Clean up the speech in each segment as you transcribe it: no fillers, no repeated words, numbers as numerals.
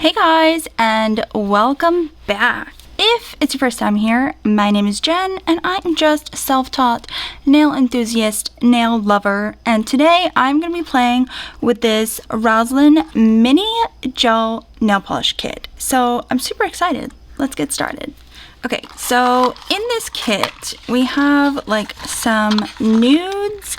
Hey guys, and welcome back. If it's your first time here, my name is Jen, and I'm just a self-taught nail enthusiast, nail lover, and today I'm going to be playing with this Rosalind mini gel nail polish kit. So I'm super excited. Let's get started. Okay, so in this kit, we have like some nudes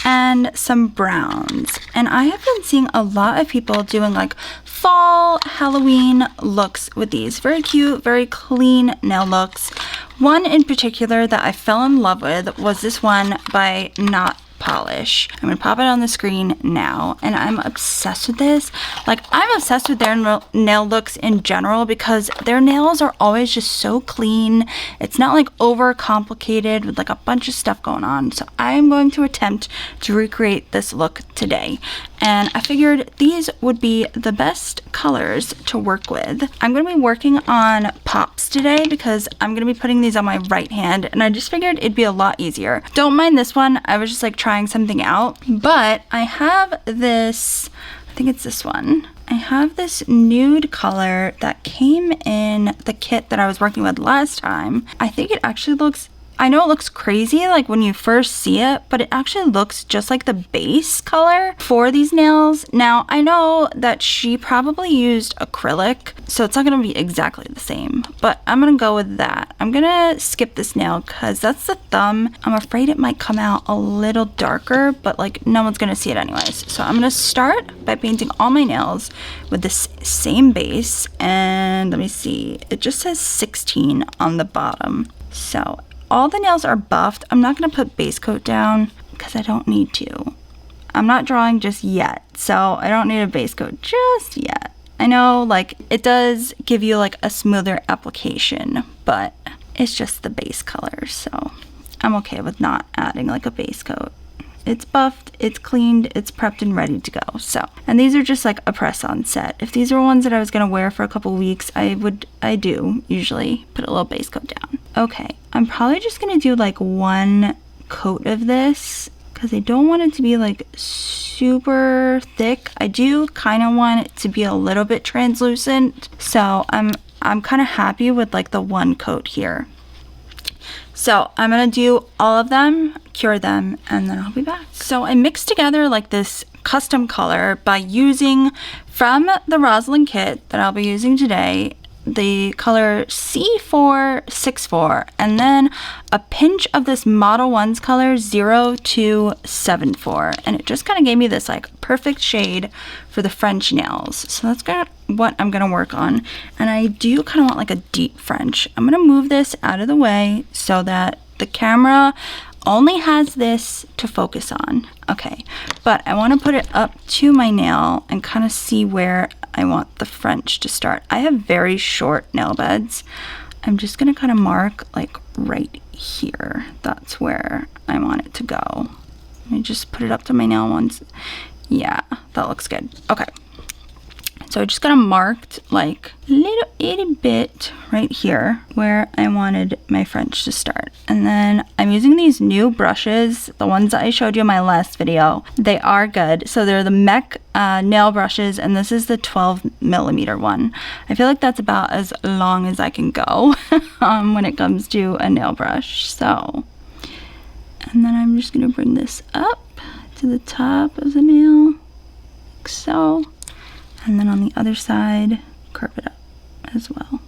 and some browns, and I have been seeing a lot of people doing like fall Halloween looks with these. Very cute, very clean nail looks. One in particular that I fell in love with was this one by Not Polish. I'm gonna pop it on the screen now, and I'm obsessed with this. Like, I'm obsessed with their nail looks in general because their nails are always just so clean. It's not like over complicated with like a bunch of stuff going on. So I'm going to attempt to recreate this look today, and I figured these would be the best colors to work with. I'm gonna be working on pops today because I'm gonna be putting these on my right hand, and I just figured it'd be a lot easier. Don't mind this one, I was just like trying something out. But I have this, I think it's this one. I have this nude color that came in the kit that I was working with last time. I think it actually looks, I know it looks crazy like when you first see it, but it actually looks just like the base color for these nails. Now, I know that she probably used acrylic, so it's not gonna be exactly the same, but I'm gonna go with that. I'm gonna skip this nail because that's the thumb. I'm afraid it might come out a little darker, but like no one's gonna see it anyways. So I'm gonna start by painting all my nails with this same base, and let me see, it just says 16 on the bottom. So all the nails are buffed. I'm not going to put base coat down because I don't need to. I'm not drawing just yet, so I don't need a base coat just yet. I know like it does give you like a smoother application, but it's just the base color, so I'm okay with not adding like a base coat. It's buffed, it's cleaned, it's prepped and ready to go. So, and these are just like a press-on set. If these were ones that I was gonna wear for a couple weeks, I do usually put a little base coat down. Okay, I'm probably just gonna do like one coat of this because I don't want it to be like super thick. I do kind of want it to be a little bit translucent. So I'm kind of happy with like the one coat here. So I'm gonna do all of them, cure them, and then I'll be back. So I mixed together like this custom color by using from the Rosalind kit that I'll be using today, the color C464, and then a pinch of this Model 1's color 0274, and it just kind of gave me this like perfect shade for the French nails. So that's what I'm gonna work on, and I do kind of want like a deep French. I'm gonna move this out of the way so that the camera only has this to focus on. Okay, but I want to put it up to my nail and kind of see where I want the French to start. I have very short nail beds. I'm just gonna kind of mark like right here. That's where I want it to go. Let me just put it up to my nail once. Yeah, that looks good. Okay. So I just got marked like a little itty bit right here where I wanted my French to start. And then I'm using these new brushes, the ones that I showed you in my last video. They are good. So they're the Mech nail brushes, and this is the 12mm one. I feel like that's about as long as I can go when it comes to a nail brush. So, and then I'm just gonna bring this up to the top of the nail, like so. And then on the other side, curve it up as well.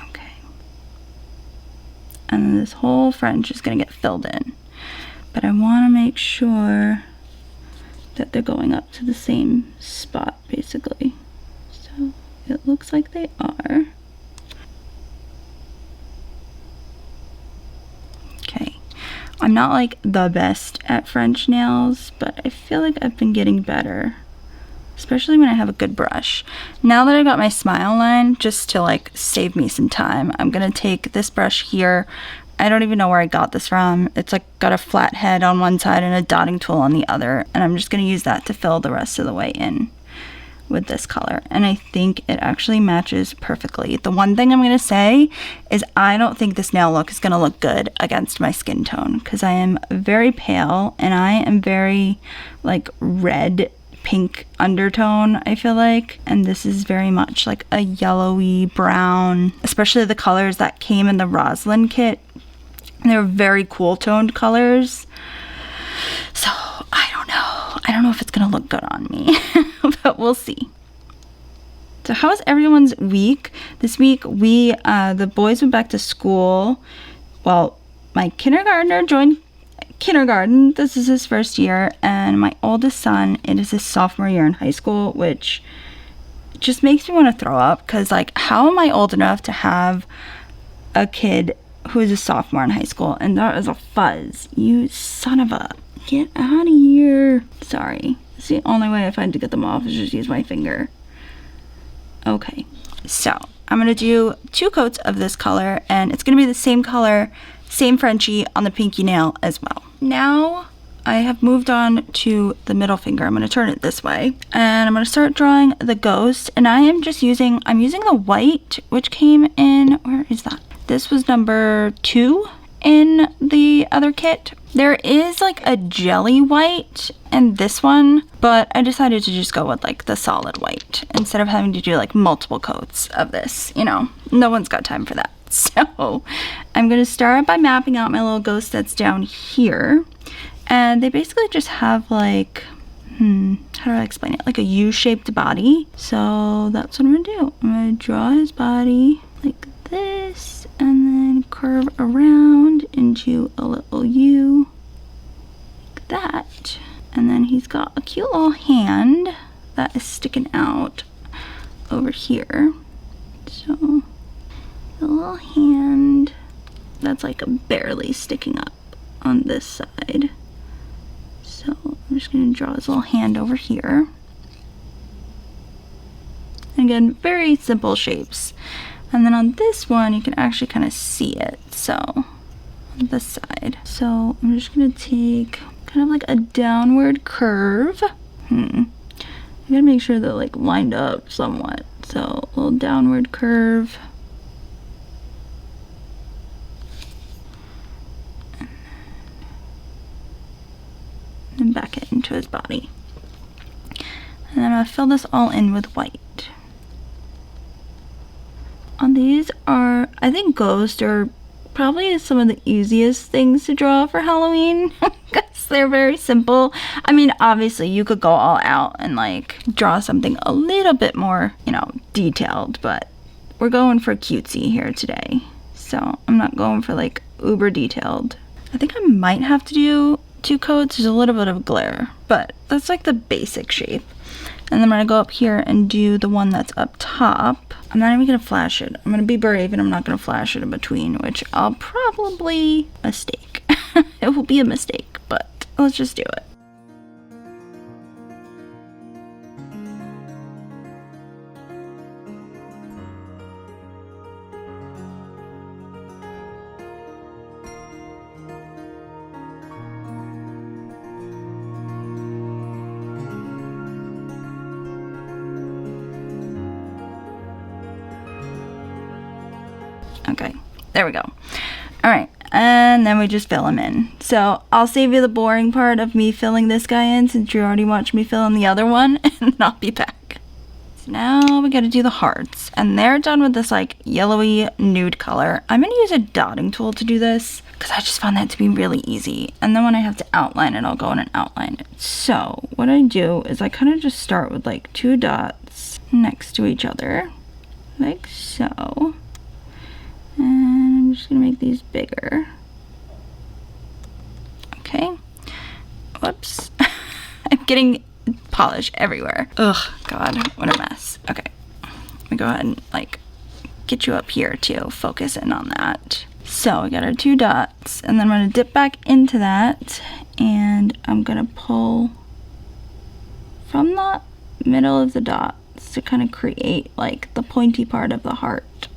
Okay. And then this whole French is gonna get filled in. But I wanna make sure that they're going up to the same spot, basically. So it looks like they are. Okay. I'm not like the best at French nails, but I feel like I've been getting better, especially when I have a good brush. Now that I got my smile line, just to like save me some time, I'm gonna take this brush here. I don't even know where I got this from. It's like got a flat head on one side and a dotting tool on the other, and I'm just gonna use that to fill the rest of the way in with this color, and I think it actually matches perfectly. The one thing I'm gonna say is I don't think this nail look is gonna look good against my skin tone because I am very pale and I am very like red pink undertone, I feel like. And this is very much like a yellowy brown, especially the colors that came in the Rosalind kit. They're very cool toned colors. So I don't know. I don't know if it's gonna look good on me, but we'll see. So how was everyone's week? This week the boys went back to school. Well, my kindergartner joined kindergarten. This is his first year, and my oldest son, it is his sophomore year in high school, which just makes me want to throw up, because like, how am I old enough to have a kid who is a sophomore in high school? And that is a fuzz. You son of a, get out of here. Sorry, it's the only way I find to get them off is just use my finger. Okay, so I'm gonna do 2 coats of this color, and it's gonna be the same color, same Frenchie on the pinky nail as well. Now I have moved on to the middle finger. I'm going to turn it this way, and I'm going to start drawing the ghost. And I'm using the white, which came in, where is that? This was number 2 in the other kit. There is like a jelly white in this one, but I decided to just go with like the solid white instead of having to do like multiple coats of this. You know, no one's got time for that. So I'm going to start by mapping out my little ghost that's down here. And they basically just have like, how do I explain it? Like a U-shaped body. So that's what I'm going to do. I'm going to draw his body like this and then curve around into a little U like that. And then he's got a cute little hand that is sticking out over here. So the little hand that's like barely sticking up on this side. So I'm just going to draw his little hand over here. And again, very simple shapes. And then on this one, you can actually kind of see it. So on this side. So I'm just going to take kind of like a downward curve. I gotta make sure they're like lined up somewhat. So a little downward curve. And back it into his body. And then I'm going to fill this all in with white. On these are, I think ghosts are probably some of the easiest things to draw for Halloween because they're very simple. I mean, obviously you could go all out and like draw something a little bit more, you know, detailed, but we're going for cutesy here today. So I'm not going for like uber detailed. I think I might have to do 2 coats. There's a little bit of glare, but that's like the basic shape. And then I'm gonna go up here and do the one that's up top. I'm not even gonna flash it. I'm gonna be brave and I'm not gonna flash it in between, which I'll probably mistake. It will be a mistake, but let's just do it. Okay, there we go. All right, and then we just fill him in. So I'll save you the boring part of me filling this guy in since you already watched me fill in the other one, and I'll be back. So now we gotta do the hearts, and they're done with this like yellowy nude color. I'm gonna use a dotting tool to do this because I just found that to be really easy. And then when I have to outline it, I'll go in and outline it. So what I do is I kind of just start with like 2 dots next to each other, like so. And I'm just gonna make these bigger. Okay. Whoops. I'm getting polish everywhere. Ugh, God, what a mess. Okay. Let me go ahead and like get you up here too. Focus in on that. So we got our 2 dots, and then I'm gonna dip back into that, and I'm gonna pull from the middle of the dots to kind of create like the pointy part of the heart.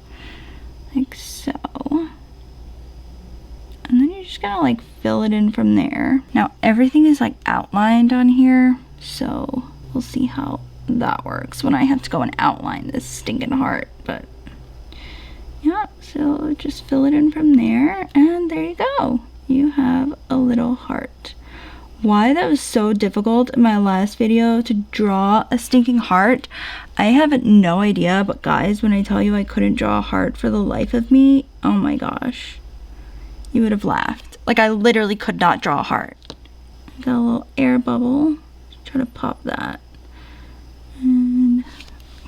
Like so. And then you're just gonna like fill it in from there. Now everything is like outlined on here, so we'll see how that works when I have to go and outline this stinking heart. But yeah, so just fill it in from there, and there you go. You have a little heart why that was so difficult in my last video to draw a stinking heart. I have no idea, but guys, when I tell you I couldn't draw a heart for the life of me, oh my gosh, you would have laughed. Like, I literally could not draw a heart. Got a little air bubble. Try to pop that. And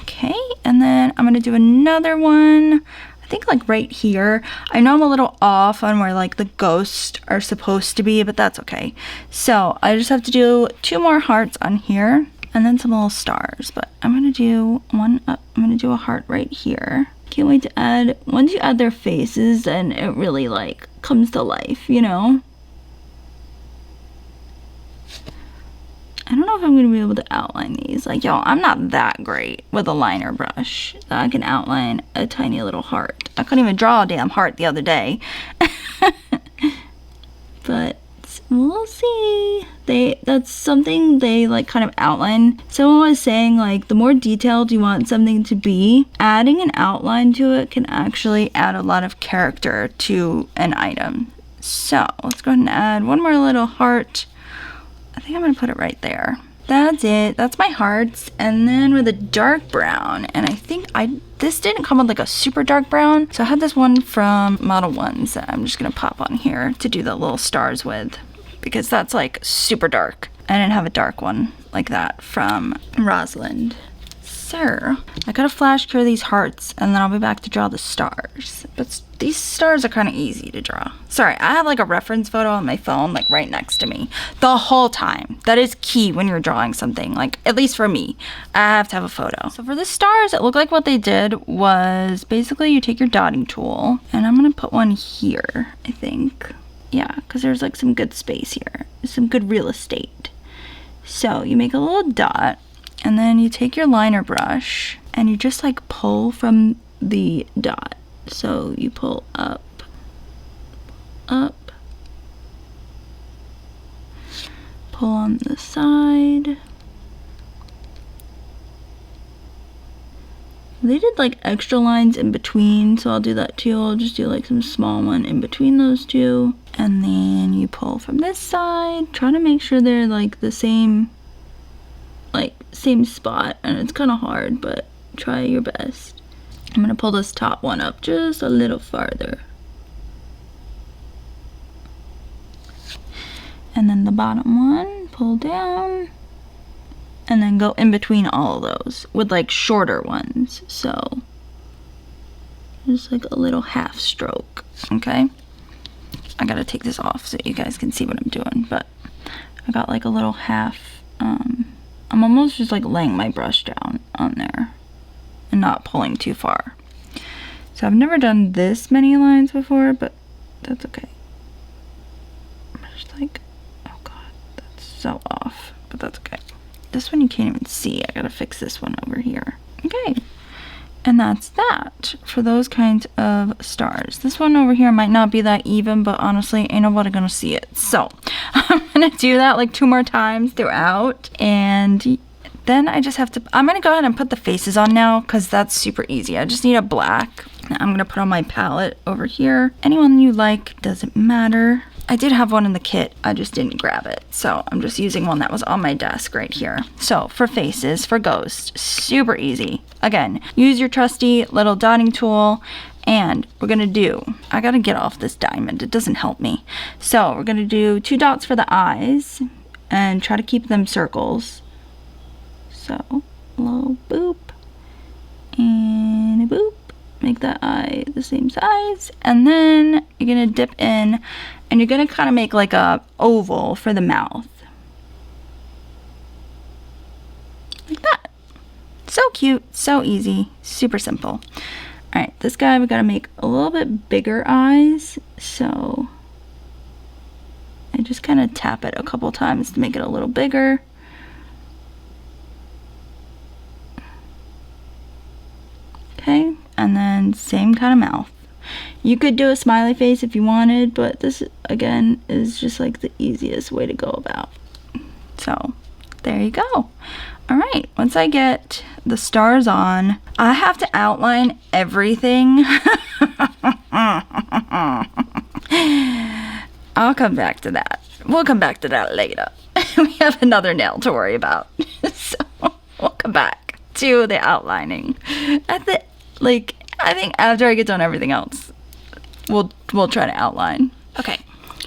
okay, and then I'm gonna do another one. I think like right here. I know I'm a little off on where like the ghosts are supposed to be, but that's okay. So I just have to do 2 more hearts on here and then some little stars. But I'm gonna do one up. I'm gonna do a heart right here. Can't wait to add, once you add their faces, then it really like comes to life, you know? I don't know if I'm going to be able to outline these. Like, y'all, I'm not that great with a liner brush that I can outline a tiny little heart. I couldn't even draw a damn heart the other day. But we'll see. That's something they like kind of outline. Someone was saying like the more detailed you want something to be, adding an outline to it can actually add a lot of character to an item. So let's go ahead and add one more little heart. I think I'm gonna put it right there. That's it. That's my hearts. And then with a dark brown, and I think this didn't come with like a super dark brown, so I had this one from Model 1s that I'm just gonna pop on here to do the little stars with, because that's like super dark. I didn't have a dark one like that from Rosalind. So I gotta flash cure these hearts, and then I'll be back to draw the stars. But these stars are kind of easy to draw. Sorry, I have like a reference photo on my phone like right next to me the whole time. That is key when you're drawing something, like at least for me, I have to have a photo. So for the stars, it looked like what they did was basically you take your dotting tool, and I'm gonna put one here, I think. Yeah, because there's like some good space here, some good real estate. So you make a little dot, and then you take your liner brush and you just like pull from the dot. So you pull up, up, pull on the side. They did like extra lines in between, so I'll do that too. I'll just do like some small one in between those two. And then you pull from this side, try to make sure they're like the same spot, and it's kind of hard, but try your best. I'm gonna pull this top one up just a little farther, and then the bottom one pull down, and then go in between all of those with like shorter ones, so just like a little half stroke. Okay, I gotta take this off so you guys can see what I'm doing, but I got like a little half. I'm almost just like laying my brush down on there and not pulling too far. So I've never done this many lines before, but that's okay. I'm just like, oh god, that's so off, but that's okay. This one you can't even see. I gotta fix this one over here. Okay, and that's that for those kinds of stars. This one over here might not be that even, but honestly, ain't nobody gonna see it. So I'm gonna do that like 2 more times throughout, and then I just have to, I'm gonna go ahead and put the faces on now because that's super easy. I just need a black. I'm gonna put on my palette over here. Anyone you like, doesn't matter. I did have one in the kit, I just didn't grab it, so I'm just using one that was on my desk right here. So for faces, for ghosts, super easy. Again, use your trusty little dotting tool, and we're gonna do, I gotta get off this diamond, it doesn't help me. So we're gonna do 2 dots for the eyes, and try to keep them circles. So, a little boop, and a boop. Make that eye the same size, and then you're gonna dip in, and you're gonna kind of make like a oval for the mouth, like that. So cute, so easy, super simple. All right, this guy we gotta make a little bit bigger eyes, so I just kind of tap it a couple times to make it a little bigger. Okay, and then same kind of mouth. You could do a smiley face if you wanted, but this again is just like the easiest way to go about. So there you go. All right, once I get the stars on, I have to outline everything. I'll come back to that. we'll come back to that later. We have another nail to worry about. So we'll come back to the outlining. I think after I get done everything else, we'll try to outline. Okay.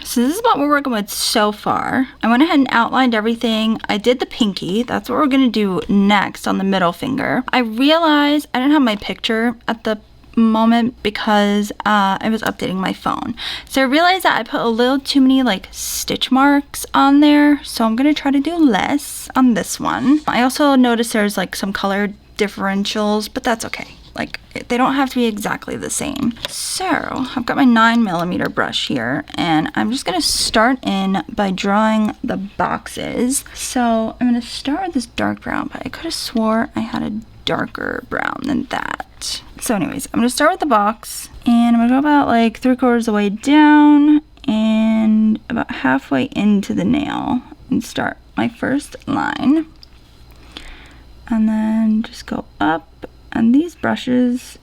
So this is what we're working with so far. I went ahead and outlined everything. I did the pinky. That's what we're gonna do next on the middle finger. I realized I didn't have my picture at the moment because I was updating my phone. So I realized that I put a little too many like stitch marks on there. So I'm gonna try to do less on this one. I also noticed there's like some color differentials, but that's okay. Like, they don't have to be exactly the same. So, I've got my 9mm brush here, and I'm just gonna start in by drawing the boxes. So, I'm gonna start with this dark brown, but I could have swore I had a darker brown than that. So anyways, I'm gonna start with the box, and I'm gonna go about like 3/4 of the way down, and about halfway into the nail, and start my first line. And then just go up. And these brushes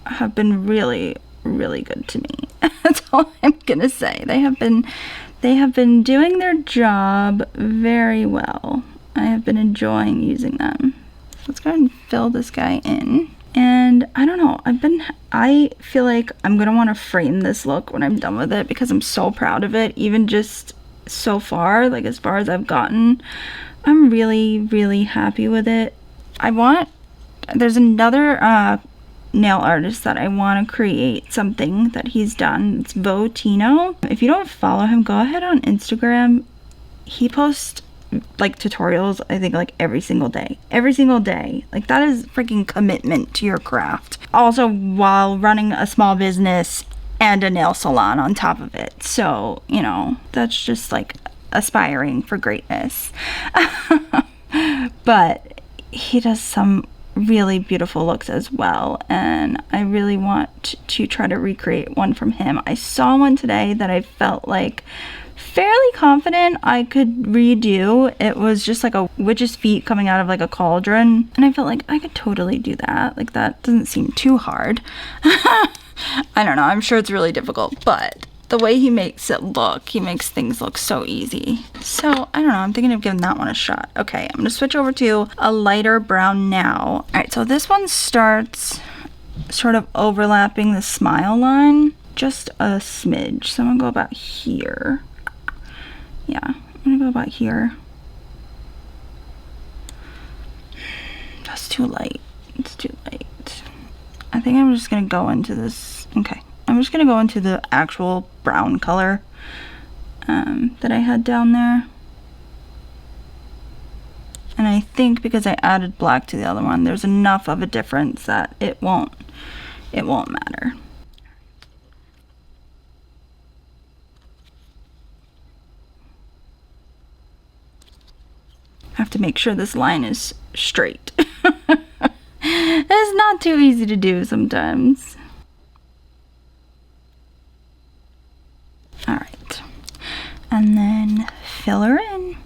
have been really, really good to me. That's all I'm gonna say. They have been doing their job very well. I have been enjoying using them. So let's go ahead and fill this guy in. And I don't know, I feel like I'm gonna wanna frame this look when I'm done with it because I'm so proud of it, even just so far, like as far as I've gotten. I'm really, really happy with it. There's another nail artist that I want to create something that he's done. It's Votino. If you don't follow him, go ahead on Instagram. He posts like tutorials, I think like every single day. Every single day. Like that is freaking commitment to your craft. Also while running a small business and a nail salon on top of it. So, you know, that's just like aspiring for greatness. But he does some really beautiful looks as well, and I really want to try to recreate one from him. I saw one today that I felt like fairly confident I could redo. It was just like a witch's feet coming out of like a cauldron, and I felt like I could totally do that. Like that doesn't seem too hard. I don't know, I'm sure it's really difficult, but the way he makes it look, he makes things look so easy. So, I don't know, I'm thinking of giving that one a shot. Okay, I'm gonna switch over to a lighter brown now. Alright, so this one starts sort of overlapping the smile line, just a smidge. So I'm gonna go about here. Yeah, I'm gonna go about here. That's too light. It's too light. I think I'm just gonna go into this. Okay. I'm just gonna go into the actual brown color that I had down there. And I think because I added black to the other one, there's enough of a difference that it won't matter. I have to make sure this line is straight. It's not too easy to do sometimes. Alright, and then fill her in.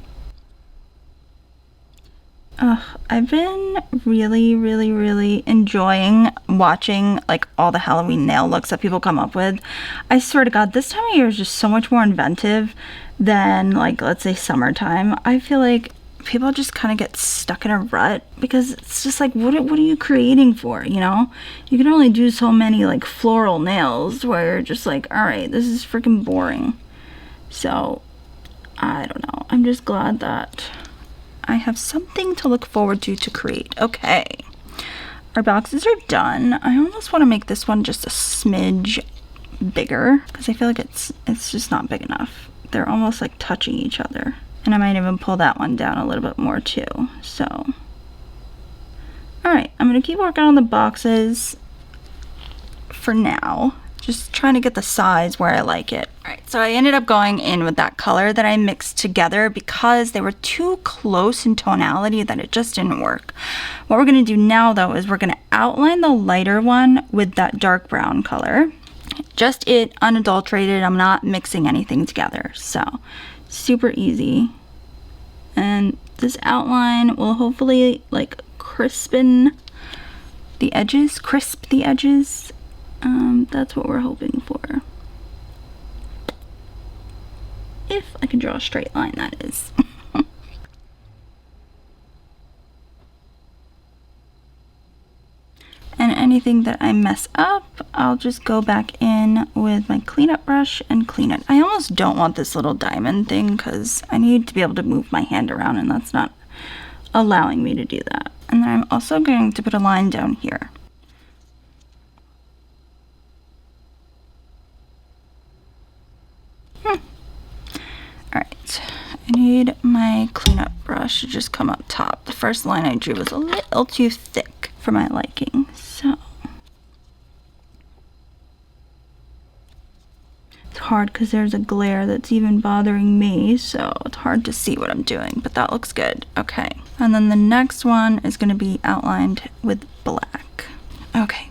I've been really, really, really enjoying watching like all the Halloween nail looks that people come up with. I swear to God, this time of year is just so much more inventive than like, let's say summertime. I feel like people just kind of get stuck in a rut because it's just like, what are you creating for, you know? You can only do so many like floral nails where you're just like, all right, this is freaking boring. So I don't know, I'm just glad that I have something to look forward to create. Okay, our boxes are done. I almost want to make this one just a smidge bigger because I feel like it's just not big enough. They're almost like touching each other. And I might even pull that one down a little bit more too. So, alright, I'm going to keep working on the boxes for now. Just trying to get the size where I like it. Alright, so I ended up going in with that color that I mixed together because they were too close in tonality that it just didn't work. What we're going to do now though is we're going to outline the lighter one with that dark brown color. Just it unadulterated. I'm not mixing anything together. So, super easy. And this outline will hopefully like crisp the edges. That's what we're hoping for. If I can draw a straight line, that is. And anything that I mess up, I'll just go back in with my cleanup brush and clean it. I almost don't want this little diamond thing because I need to be able to move my hand around, and that's not allowing me to do that. And then I'm also going to put a line down here. Alright, I need my cleanup brush to just come up top. The first line I drew was a little too thick for my liking, so it's hard because there's a glare that's even bothering me, so it's hard to see what I'm doing, but that looks good. Okay, and then the next one is going to be outlined with black. Okay,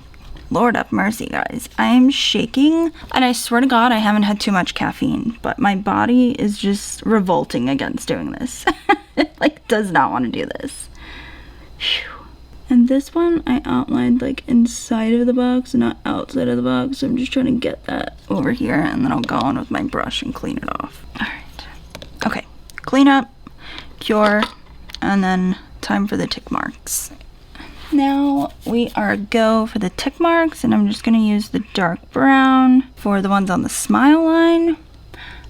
Lord have mercy, guys. I am shaking, and I swear to God I haven't had too much caffeine, but my body is just revolting against doing this. It like does not want to do this. Whew. And this one I outlined like inside of the box, not outside of the box. So I'm just trying to get that over here, and then I'll go on with my brush and clean it off. All right. Okay. Clean up, cure, and then time for the tick marks. Now we are go for the tick marks, and I'm just going to use the dark brown for the ones on the smile line,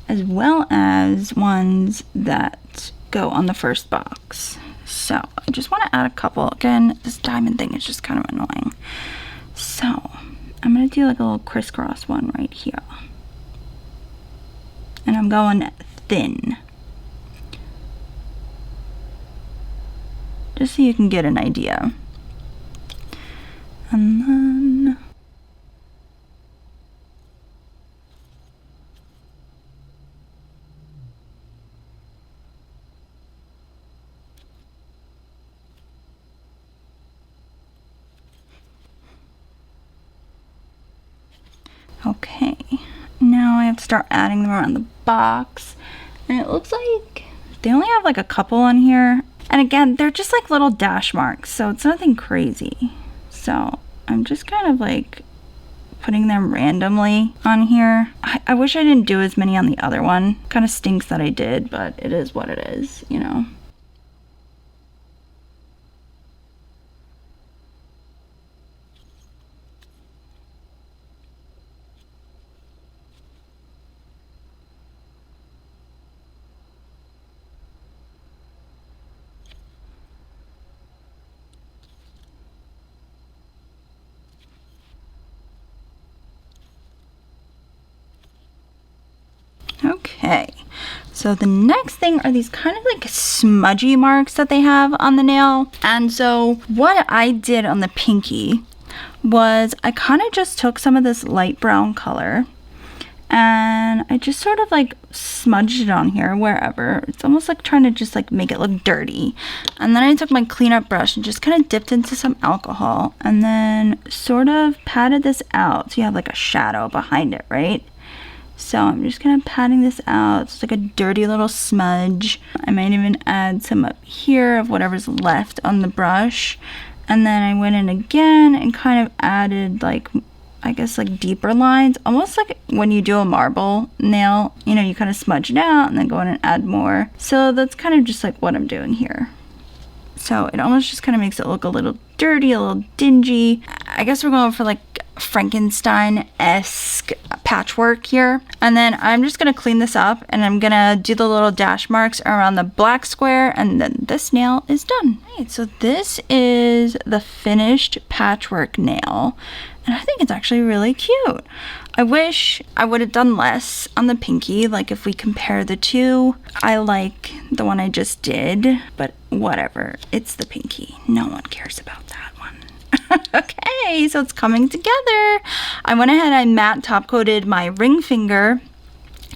as well as ones that go on the first box. So I just want to add a couple. Again, this diamond thing is just kind of annoying. So I'm going to do like a little crisscross one right here. And I'm going thin. Just so you can get an idea. And then okay, now I have to start adding them around the box, and it looks like they only have like a couple on here, and again they're just like little dash marks, so it's nothing crazy. So I'm just kind of like putting them randomly on here. I wish I didn't do as many on the other one. Kind of stinks that I did, but it is what it is, you know. Okay, so the next thing are these kind of like smudgy marks that they have on the nail. And so what I did on the pinky was I kind of just took some of this light brown color and I just sort of like smudged it on here wherever. It's almost like trying to just like make it look dirty. And then I took my cleanup brush and just kind of dipped into some alcohol and then sort of patted this out so you have like a shadow behind it, right? So I'm just kind of patting this out. It's like a dirty little smudge. I might even add some up here of whatever's left on the brush. And then I went in again and kind of added like, I guess like deeper lines. Almost like when you do a marble nail, you know, you kind of smudge it out and then go in and add more. So that's kind of just like what I'm doing here. So it almost just kind of makes it look a little dirty, a little dingy. I guess we're going for like Frankenstein-esque patchwork here. And then I'm just going to clean this up and I'm going to do the little dash marks around the black square, and then this nail is done. Right, so this is the finished patchwork nail. And I think it's actually really cute. I wish I would have done less on the pinky. Like if we compare the two, I like the one I just did, but whatever. It's the pinky. No one cares about that one. Okay, so it's coming together. I went ahead and matte top coated my ring finger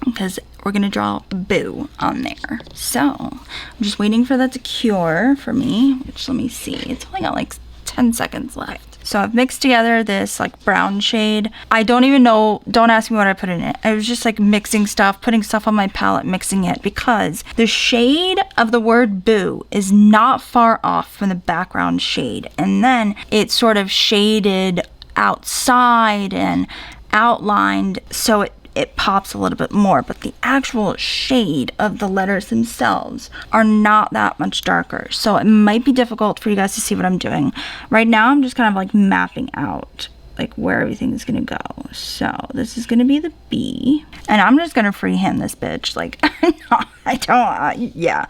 because we're gonna draw Boo on there. So I'm just waiting for that to cure for me, which let me see. It's only got like 10 seconds left. So I've mixed together this like brown shade. I don't even know, don't ask me what I put in it. I was just like mixing stuff, putting stuff on my palette, mixing it, because the shade of the word Boo is not far off from the background shade. And then it's sort of shaded outside and outlined, so it pops a little bit more, but the actual shade of the letters themselves are not that much darker. So it might be difficult for you guys to see what I'm doing. Right now, I'm just kind of like mapping out like where everything is gonna go. So this is gonna be the B, and I'm just gonna freehand this bitch. Like, no, I don't, yeah,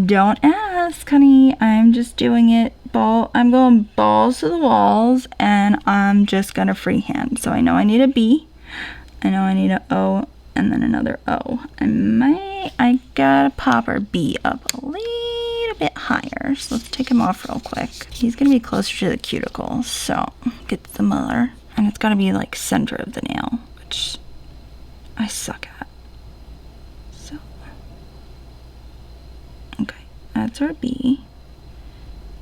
don't ask, honey. I'm just doing it. I'm going balls to the walls, and I'm just gonna freehand. So I know I need a B, I know I need an O, and then another O. I gotta pop our B up a little bit higher. So let's take him off real quick. He's gonna be closer to the cuticle, so get the Muller. And it's gotta be like center of the nail, which I suck at. So, okay, that's our B.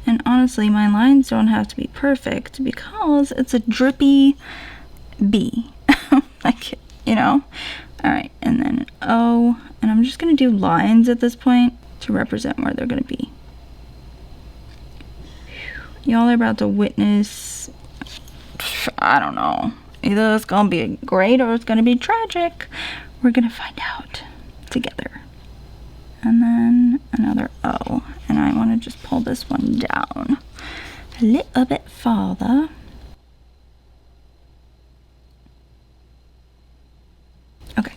And honestly, my lines don't have to be perfect because it's a drippy B. Like, you know? Alright, and then an O. And I'm just going to do lines at this point to represent where they're going to be. Y'all are about to witness, I don't know. Either it's going to be great or it's going to be tragic. We're going to find out together. And then another O. And I want to just pull this one down a little bit farther. Okay.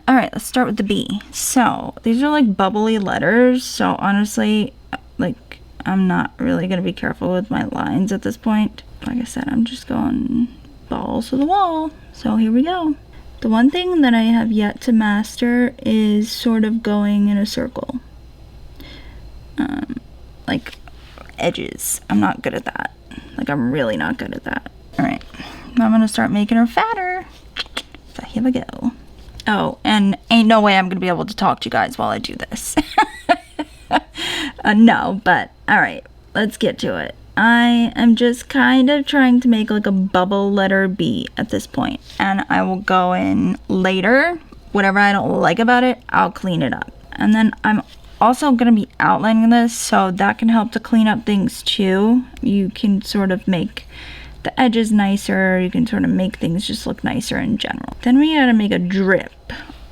Alright, let's start with the B. So, these are like bubbly letters. So, honestly, like, I'm not really going to be careful with my lines at this point. Like I said, I'm just going balls to the wall. So, here we go. The one thing that I have yet to master is sort of going in a circle. Like edges. I'm not good at that. Like, I'm really not good at that. Alright, now I'm going to start making her fatter. So here we go. Oh, and ain't no way I'm going to be able to talk to you guys while I do this. No, but alright, let's get to it. I am just kind of trying to make like a bubble letter B at this point, and I will go in later. Whatever I don't like about it, I'll clean it up. And then I'm also going to be outlining this, so that can help to clean up things too. You can sort of make the edges nicer, you can sort of make things just look nicer in general. Then we gotta make a drip.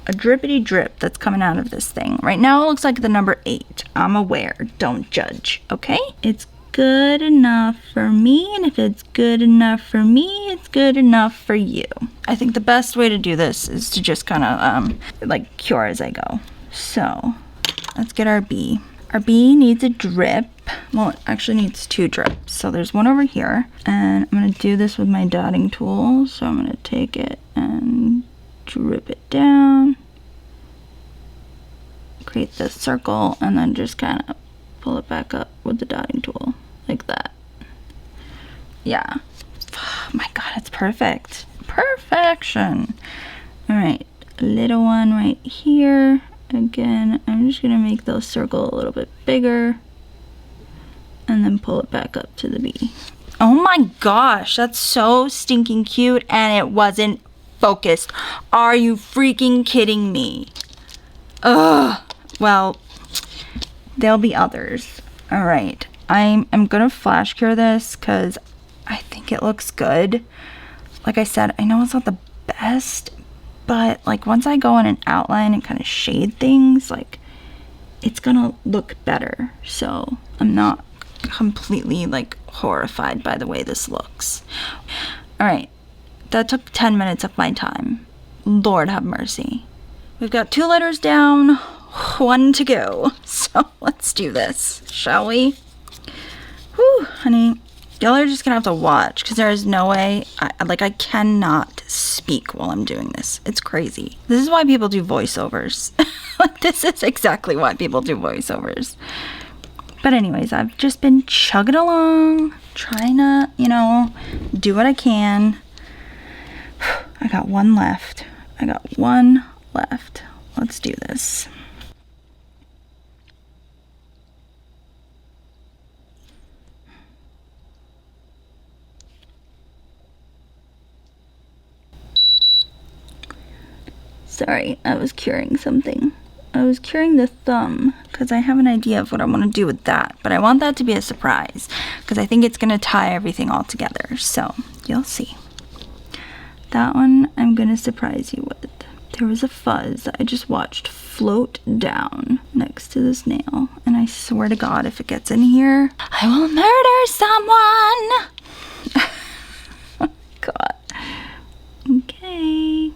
A drippity drip that's coming out of this thing. Right now it looks like the number 8. I'm aware, don't judge, okay? It's good enough for me, and if it's good enough for me, it's good enough for you. I think the best way to do this is to just kind of like cure as I go. So let's get our B. Our B needs a drip. Well, it actually needs 2 drips. So there's one over here, and I'm going to do this with my dotting tool. So I'm going to take it and drip it down, create this circle, and then just kind of pull it back up with the dotting tool like that. Yeah. Oh my god, it's perfect. Perfection. All right, a little one right here. Again, I'm just gonna make those circle a little bit bigger and then pull it back up to the B. Oh my gosh, that's so stinking cute, and it wasn't focused. Are you freaking kidding me? Ugh. Well, there'll be others. All right, I'm gonna flash cure this because I think it looks good. Like I said, I know it's not the best, but like once I go on an outline and kind of shade things, like it's gonna look better. So I'm not completely like horrified by the way this looks. All right, that took 10 minutes of my time. Lord have mercy. We've got 2 letters down, 1 to go. So let's do this, shall we? Whew, honey. Y'all are just gonna have to watch because there is no way, I cannot speak while I'm doing this. It's crazy. This is why people do voiceovers. Like, this is exactly why people do voiceovers. But anyways, I've just been chugging along, trying to, you know, do what I can. I got 1 left. I got 1 left. Let's do this. Sorry, I was curing something. I was curing the thumb because I have an idea of what I want to do with that, but I want that to be a surprise because I think it's going to tie everything all together. So you'll see. That one I'm gonna surprise you with. There was a fuzz that I just watched float down next to this nail, and I swear to God, if it gets in here, I will murder someone. Oh, God. Okay.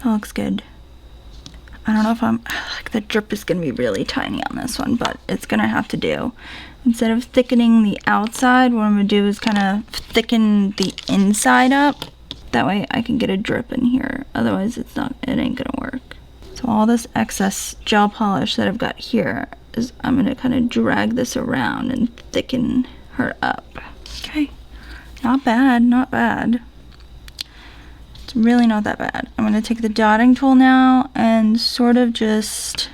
That looks good. I don't know if like, the drip is gonna be really tiny on this one, but it's gonna have to do. Instead of thickening the outside, what I'm gonna do is kind of thicken the inside up. That way I can get a drip in here. Otherwise it ain't gonna work. So all this excess gel polish that I've got here is I'm gonna kind of drag this around and thicken her up. Okay, not bad, not bad. It's really not that bad. I'm going to take the dotting tool now and sort of just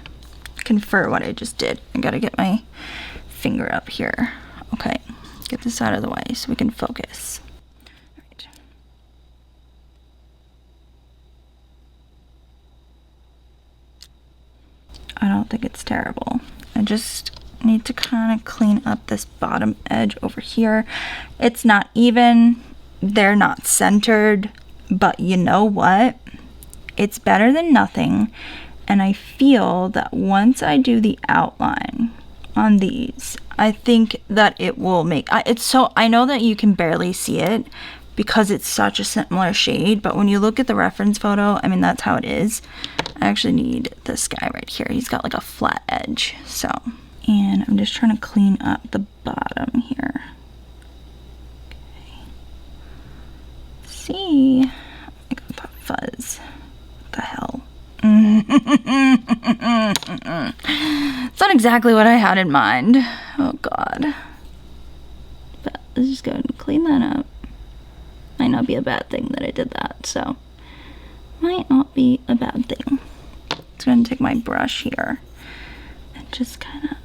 convert what I just did. I got to get my finger up here. Okay, get this out of the way so we can focus. All right. I don't think it's terrible. I just need to kind of clean up this bottom edge over here. It's not even. They're not centered. But you know what? It's better than nothing. And I feel that once I do the outline on these, I think that it will make I know that you can barely see it because it's such a similar shade, but when you look at the reference photo, I mean, that's how it is. I actually need this guy right here. He's got like a flat edge. So, and I'm just trying to clean up the bottom here. See, I got that fuzz. What the hell? It's not exactly what I had in mind. Oh God. But let's just go ahead and clean that up. Might not be a bad thing that I did that, so might not be a bad thing. Just gonna take my brush here and just kind of,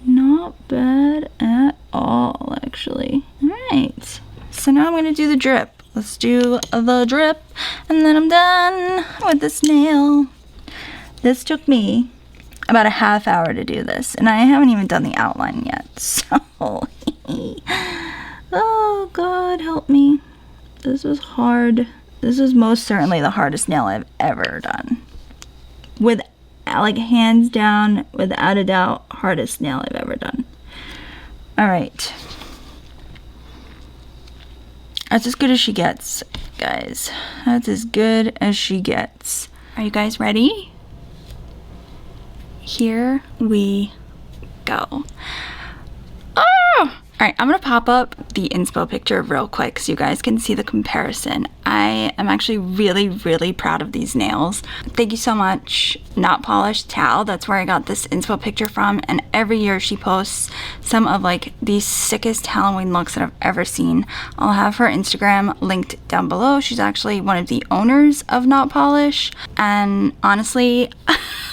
not bad at all, actually. All right, so now I'm gonna do the drip. Let's do the drip, and then I'm done with this nail. This took me about a half hour to do this, and I haven't even done the outline yet, so oh God, help me. This was hard. This is most certainly the hardest nail I've ever done. With, like, hands down, without a doubt, hardest nail I've ever done. All right. That's as good as she gets, guys. That's as good as she gets. Are you guys ready? Here we go. Oh! Alright, I'm going to pop up the inspo picture real quick so you guys can see the comparison. I am actually really, really proud of these nails. Thank you so much, Not Polished Thao. That's where I got this inspo picture from, and every year she posts some of like the sickest Halloween looks that I've ever seen. I'll have her Instagram linked down below. She's actually one of the owners of Not Polish, and honestly,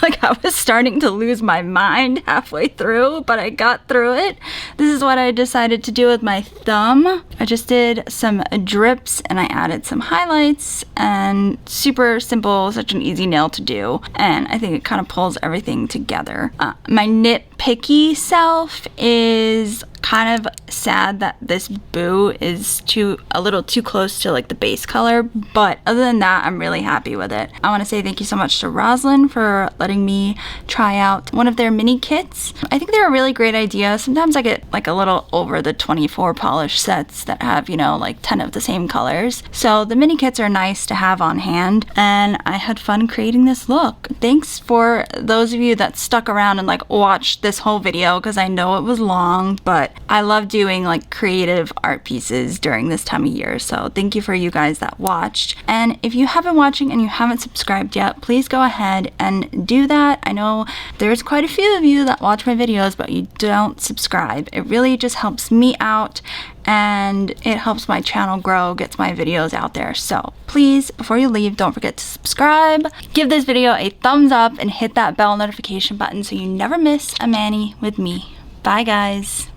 like, I was starting to lose my mind halfway through, but I got through it. This is what I decided to do with my thumb. I just did some drips and I added some highlights, and super simple, such an easy nail to do, and I think it kind of pulls everything together. My nitpicky self is kind of sad that this boo is a little too close to like the base color, but other than that, I'm really happy with it. I want to say thank you so much to Rosalind for letting me try out one of their mini kits. I think they're a really great idea. Sometimes I get like a little over the 24 polish sets that have, you know, like 10 of the same colors. So the mini kits are nice to have on hand, and I had fun creating this look. Thanks for those of you that stuck around and like watched this whole video, because I know it was long, but I love doing like creative art pieces during this time of year. So thank you for you guys that watched. And if you have been watching and you haven't subscribed yet, please go ahead and do that. I know there's quite a few of you that watch my videos, but you don't subscribe. It really just helps me out, and it helps my channel grow, gets my videos out there. So please, before you leave, don't forget to subscribe, give this video a thumbs up, and hit that bell notification button so you never miss a mani with me. Bye guys.